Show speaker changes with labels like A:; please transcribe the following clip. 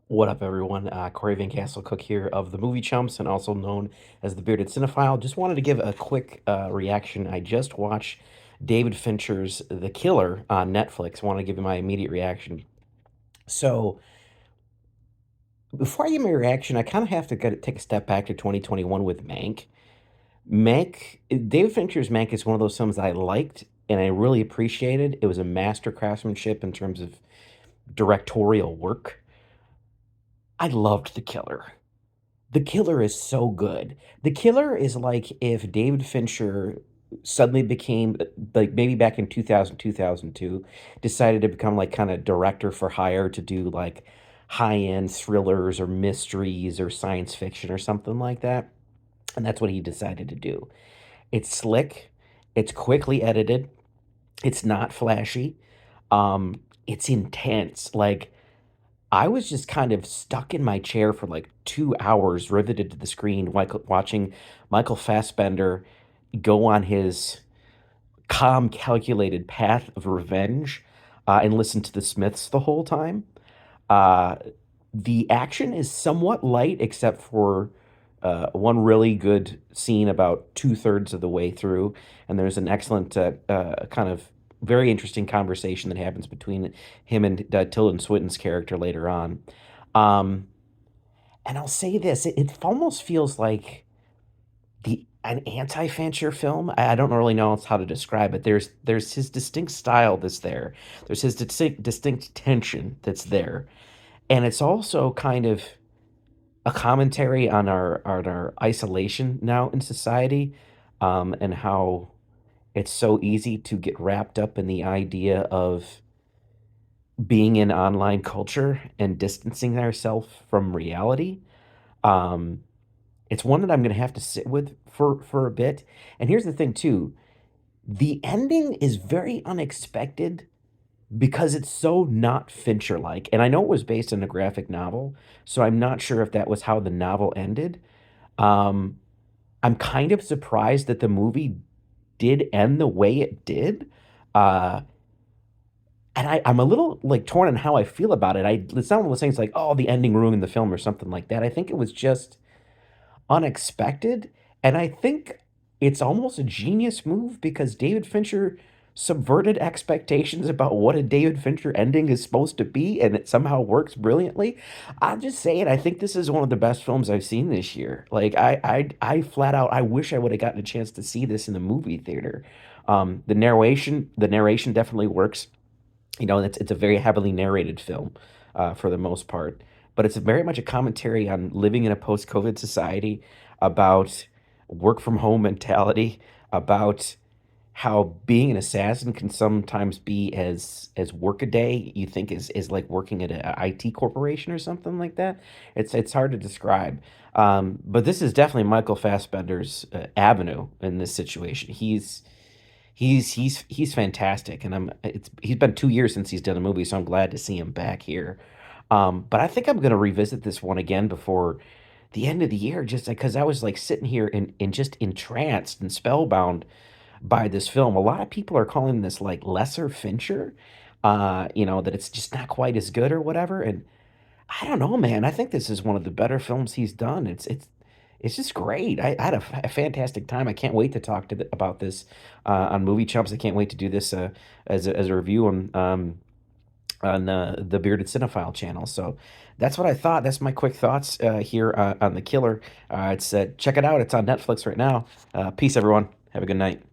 A: What up, everyone? Corey Van Castle Cook here of the Movie Chumps and also known as the Bearded Cinephile. Just wanted to give a quick reaction. I just watched David Fincher's The Killer on Netflix. Want to give you my immediate reaction. So, before I give my reaction, I kind of have to take a step back to 2021 with Mank. David Fincher's Mank is one of those films that I liked and I really appreciated. It was a master craftsmanship in terms of directorial work. I loved The Killer. The Killer is so good. The Killer is like if David Fincher suddenly became like maybe back in 2000, 2002, decided to become like kind of director for hire to do like high-end thrillers or mysteries or science fiction or something like that. And that's what he decided to do. It's slick, it's quickly edited, it's not flashy, it's intense. Like I was just kind of stuck in my chair for like 2 hours, riveted to the screen, watching Michael Fassbender go on his calm, calculated path of revenge, and listen to the Smiths the whole time. Uh, the action is somewhat light, except for one really good scene about two-thirds of the way through, and there's an excellent kind of very interesting conversation that happens between him and Tilda Swinton's character later on. Um, and I'll say this: it almost feels like the an anti-Fancher film. I don't really know how to describe it. There's his distinct style that's there. There's his distinct tension that's there, and it's also kind of a commentary on our isolation now in society, and how it's so easy to get wrapped up in the idea of being in online culture and distancing ourselves from reality. Um, it's one that I'm gonna have to sit with for a bit. And here's the thing too, the ending is very unexpected because it's so not Fincher-like. And I know it was based on a graphic novel, so I'm not sure if that was how the novel ended. Um, I'm kind of surprised that the movie did end the way it did. Uh, and I'm a little like torn on how I feel about it. It's not one of those things like, oh, the ending ruined the film or something like that. I think it was just unexpected. And I think it's almost a genius move because David Fincher subverted expectations about what a David Fincher ending is supposed to be, and it somehow works brilliantly. I'm just saying, I think this is one of the best films I've seen this year. Like I flat out, I wish I would have gotten a chance to see this in the movie theater. The narration definitely works. It's a very heavily narrated film, for the most part, but it's very much a commentary on living in a post-COVID society, about work from home mentality, about how being an assassin can sometimes be as workaday you think is like working at a IT corporation or something like that. It's hard to describe. But this is definitely Michael Fassbender's avenue in this situation. He's fantastic, and he's been 2 years since he's done a movie, so I'm glad to see him back here. But I think I'm gonna revisit this one again before the end of the year, just because I was like sitting here and just entranced and spellbound by this film. A lot of people are calling this like lesser Fincher, that it's just not quite as good or whatever. And I don't know, man. I think this is one of the better films he's done. It's just great. I had a fantastic time. I can't wait to talk about this on Movie Chumps. I can't wait to do this as a review on the Bearded Cinephile channel. So that's what I thought. That's my quick thoughts here on The Killer. Check it out. It's on Netflix right now. Peace, everyone. Have a good night.